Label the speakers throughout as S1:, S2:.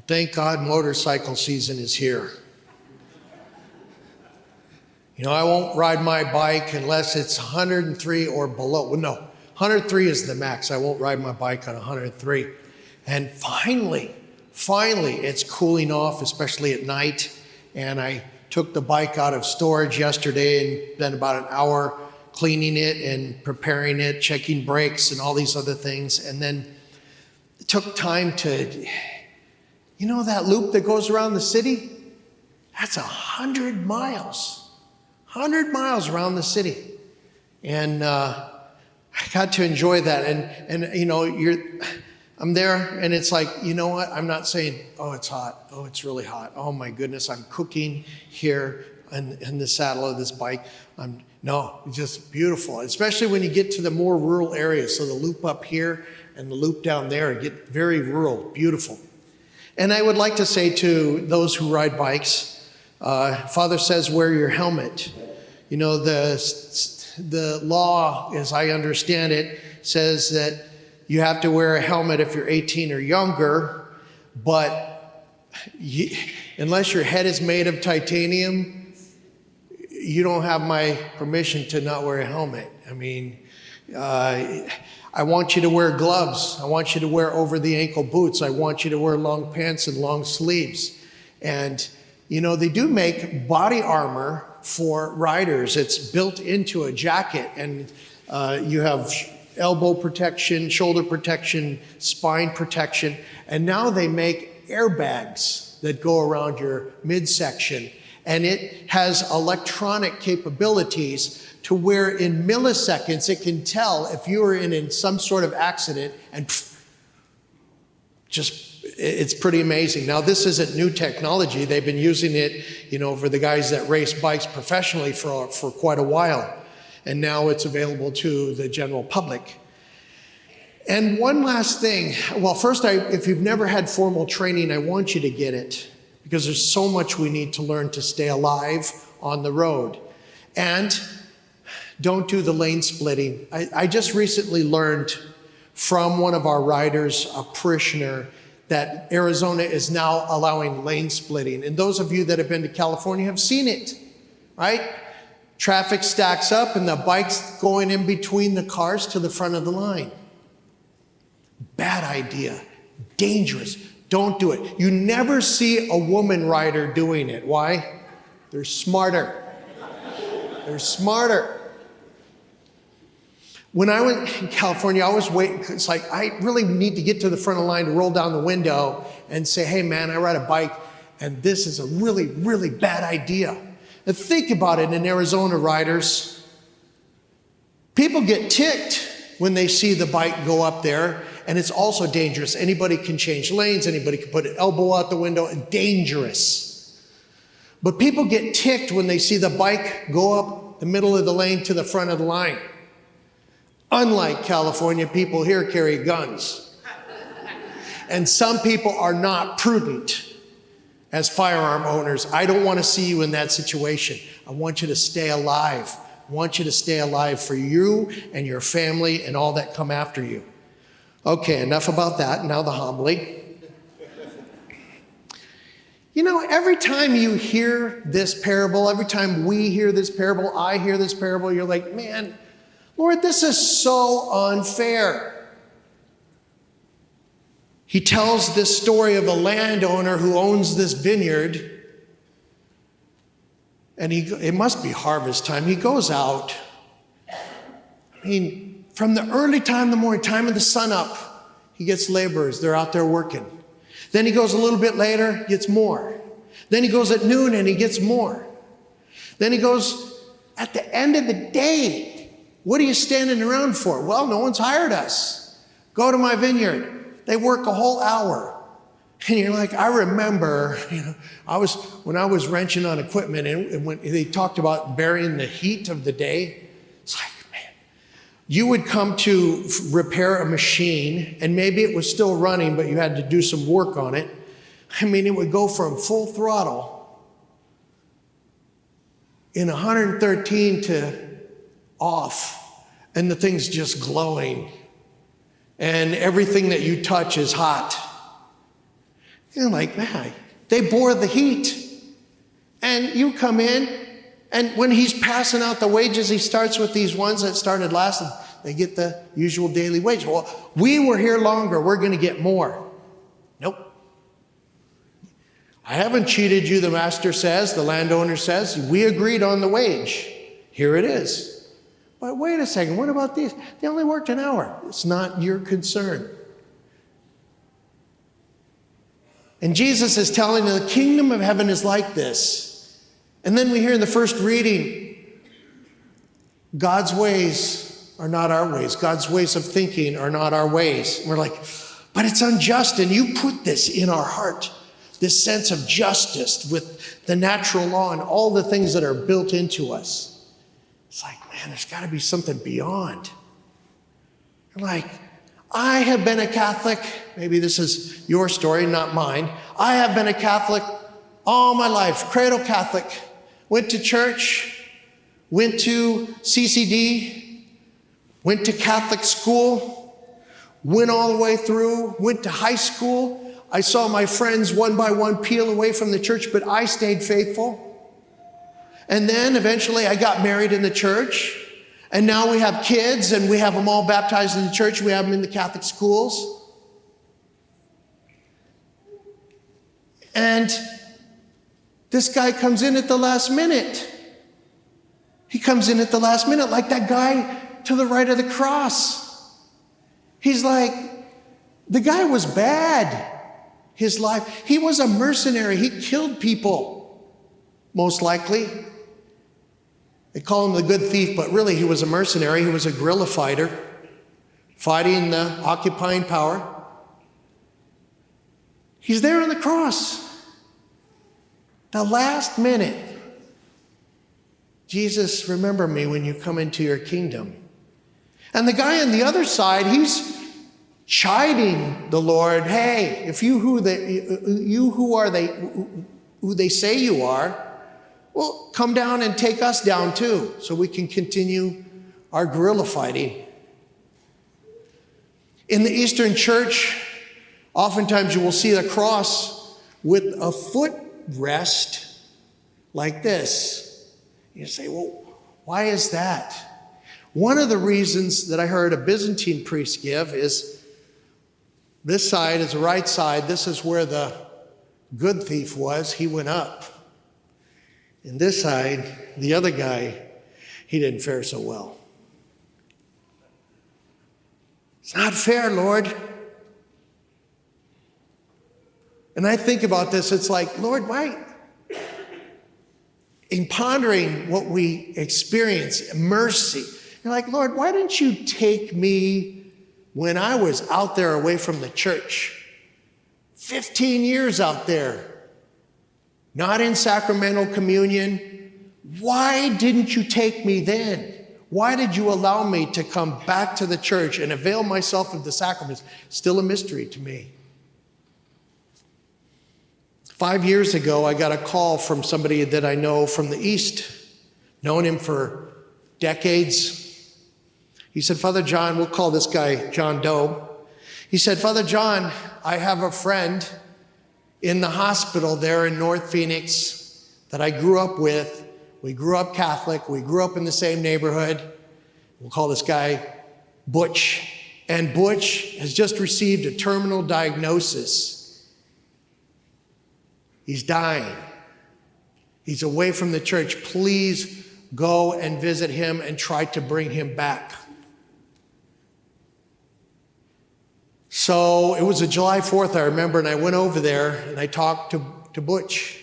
S1: Thank God motorcycle season is here. You know, I won't ride my bike unless it's 103 or below. Well, no, 103 is the max. I won't ride my bike on 103. And finally, it's cooling off, especially at night. And I took the bike out of storage yesterday and spent about an hour cleaning it and preparing it, checking brakes and all these other things. And then it took time to, you know that loop that goes around the city? That's 100 miles. 100 miles around the city. And I got to enjoy that. And you know, I'm there and it's like, you know what? I'm not saying, oh, it's hot. Oh, it's really hot. Oh my goodness, I'm cooking here in the saddle of this bike. No, it's just beautiful. Especially when you get to the more rural areas. So the loop up here and the loop down there, get very rural, beautiful. And I would like to say to those who ride bikes, Father says, wear your helmet. You know, the law, as I understand it, says that you have to wear a helmet if you're 18 or younger, but unless your head is made of titanium, you don't have my permission to not wear a helmet. I mean, I want you to wear gloves. I want you to wear over-the-ankle boots. I want you to wear long pants and long sleeves. And, you know, they do make body armor for riders. It's built into a jacket, and you have elbow protection, shoulder protection, spine protection, and now they make airbags that go around your midsection, and it has electronic capabilities to where in milliseconds it can tell if you are in some sort of accident, and it's pretty amazing. Now, this isn't new technology. They've been using it, you know, for the guys that race bikes professionally for quite a while. And now it's available to the general public. And one last thing. Well, first, if you've never had formal training, I want you to get it, because there's so much we need to learn to stay alive on the road. And don't do the lane splitting. I just recently learned from one of our riders, a parishioner, that Arizona is now allowing lane splitting. And those of you that have been to California have seen it, right? Traffic stacks up and the bike's going in between the cars to the front of the line. Bad idea, dangerous, don't do it. You never see a woman rider doing it. Why? They're smarter. They're smarter. When I was in California, I was waiting. It's like, I really need to get to the front of the line to roll down the window and say, hey man, I ride a bike and this is a really, really bad idea. Now think about it in Arizona, riders. People get ticked when they see the bike go up there, and it's also dangerous. Anybody can change lanes, anybody can put an elbow out the window, and dangerous. But people get ticked when they see the bike go up the middle of the lane to the front of the line. Unlike California, people here carry guns. And some people are not prudent as firearm owners. I don't want to see you in that situation. I want you to stay alive. I want you to stay alive for you and your family and all that come after you. Okay, enough about that. Now the homily. You know, every time you hear this parable, every time we hear this parable, I hear this parable, you're like, man, Lord, this is so unfair. He tells this story of a landowner who owns this vineyard, and it must be harvest time. He goes out, I mean, from the early time of the morning, time of the sun up, he gets laborers. They're out there working. Then he goes a little bit later, gets more. Then he goes at noon and he gets more. Then he goes at the end of the day. What are you standing around for? Well, no one's hired us. Go to my vineyard. They work a whole hour. And you're like, I remember, you know, when I was wrenching on equipment and when they talked about burying the heat of the day, it's like, man, you would come to repair a machine and maybe it was still running, but you had to do some work on it. I mean, it would go from full throttle in 113 to off, and the thing's just glowing, and everything that you touch is hot. You're like, man, they bore the heat. And you come in, and when he's passing out the wages, he starts with these ones that started last, and they get the usual daily wage. Well, we were here longer, we're going to get more. Nope. I haven't cheated you, the master says, the landowner says. We agreed on the wage. Here it is. But wait a second, what about these? They only worked an hour. It's not your concern. And Jesus is telling them the kingdom of heaven is like this. And then we hear in the first reading, God's ways are not our ways. God's ways of thinking are not our ways. And we're like, but it's unjust, and you put this in our heart, this sense of justice with the natural law and all the things that are built into us. It's like, man, there's got to be something beyond. You're like, I have been a Catholic. Maybe this is your story, not mine. I have been a Catholic all my life, cradle Catholic. Went to church, went to CCD, went to Catholic school, went all the way through, went to high school. I saw my friends one by one peel away from the church, but I stayed faithful. And then eventually I got married in the church. And now we have kids, and we have them all baptized in the church. We have them in the Catholic schools. And this guy comes in at the last minute. He comes in at the last minute, like that guy to the right of the cross. He's like, the guy was bad, his life. He was a mercenary. He killed people, most likely. They call him the good thief, but really he was a mercenary. He was a guerrilla fighter, fighting the occupying power. He's there on the cross. The last minute. Jesus, remember me when you come into your kingdom. And the guy on the other side, he's chiding the Lord. Hey, if you who they say you are, well, come down and take us down too, so we can continue our guerrilla fighting. In the Eastern Church, oftentimes you will see the cross with a footrest like this. You say, well, why is that? One of the reasons that I heard a Byzantine priest give is this side is the right side. This is where the good thief was. He went up. And this side, the other guy, he didn't fare so well. It's not fair, Lord. And I think about this, it's like, Lord, why? In pondering what we experience, mercy, you're like, Lord, why didn't you take me when I was out there away from the church? 15 years out there. Not in sacramental communion. Why didn't you take me then? Why did you allow me to come back to the church and avail myself of the sacraments? Still a mystery to me. 5 years ago, I got a call from somebody that I know from the East, known him for decades. He said, Father John, we'll call this guy John Doe. He said, Father John, I have a friend in the hospital there in North Phoenix that I grew up with. We grew up Catholic. We grew up in the same neighborhood. We'll call this guy Butch. And Butch has just received a terminal diagnosis. He's dying. He's away from the church. Please go and visit him and try to bring him back. So it was a July 4th, I remember, and I went over there and I talked to Butch.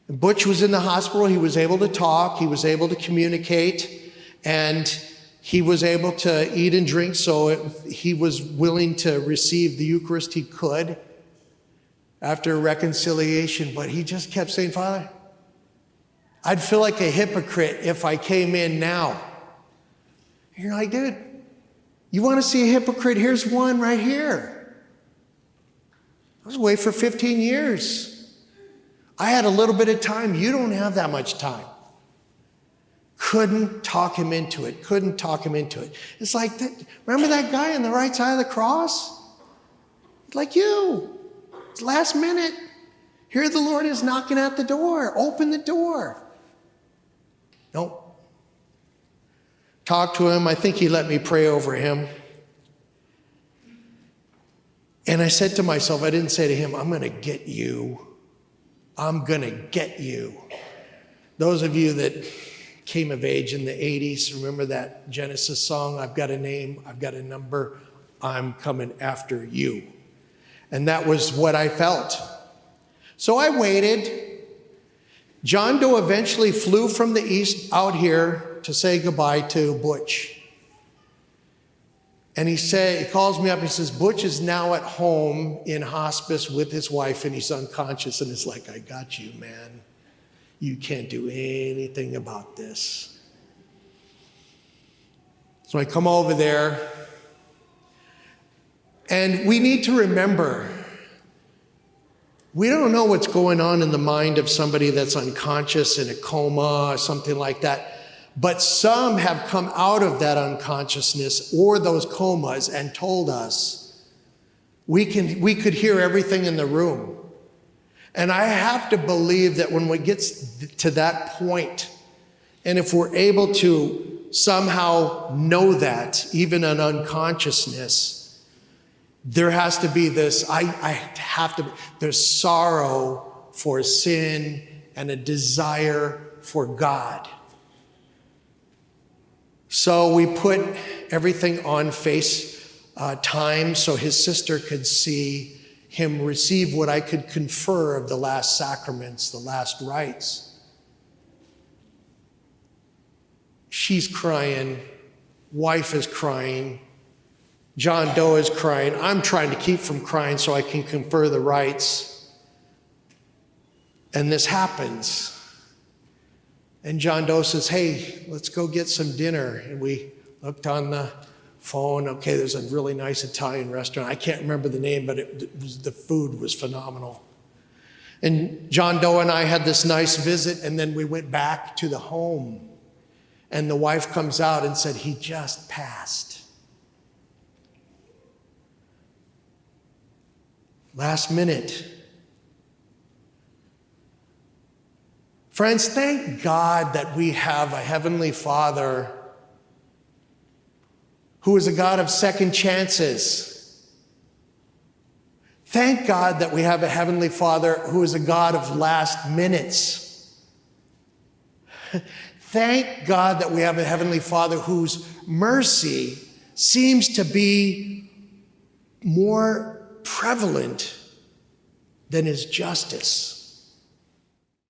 S1: And Butch was in the hospital. He was able to talk. He was able to communicate. And he was able to eat and drink. So he was willing to receive the Eucharist. He could after reconciliation. But he just kept saying, Father, I'd feel like a hypocrite if I came in now. And you're like, dude, you want to see a hypocrite? Here's one right here. I was away for 15 years. I had a little bit of time. You don't have that much time. Couldn't talk him into it. Couldn't talk him into it. It's like, remember that guy on the right side of the cross? Like you. It's last minute. Here the Lord is knocking at the door. Open the door. Nope. Talked to him. I think he let me pray over him. And I said to myself, I didn't say to him, I'm going to get you. I'm going to get you. Those of you that came of age in the 80s, remember that Genesis song, I've got a name, I've got a number, I'm coming after you. And that was what I felt. So I waited. John Doe eventually flew from the east out here to say goodbye to Butch. And he calls me up, he says, Butch is now at home in hospice with his wife and he's unconscious. And it's like, I got you, man. You can't do anything about this. So I come over there, and we need to remember, we don't know what's going on in the mind of somebody that's unconscious in a coma or something like that. But some have come out of that unconsciousness or those comas and told us we could hear everything in the room. And I have to believe that when we get to that point, and if we're able to somehow know that, even in unconsciousness, there has to be this, there's sorrow for sin and a desire for God. So we put everything on FaceTime so his sister could see him receive what I could confer of the last sacraments, the last rites. She's crying, wife is crying, John Doe is crying. I'm trying to keep from crying so I can confer the rites. And this happens. And John Doe says, hey, let's go get some dinner. And we looked on the phone. Okay, there's a really nice Italian restaurant. I can't remember the name, but the food was phenomenal. And John Doe and I had this nice visit, and then we went back to the home. And the wife comes out and said, he just passed. Last minute. Friends, thank God that we have a Heavenly Father who is a God of second chances. Thank God that we have a Heavenly Father who is a God of last minutes. Thank God that we have a Heavenly Father whose mercy seems to be more prevalent than his justice.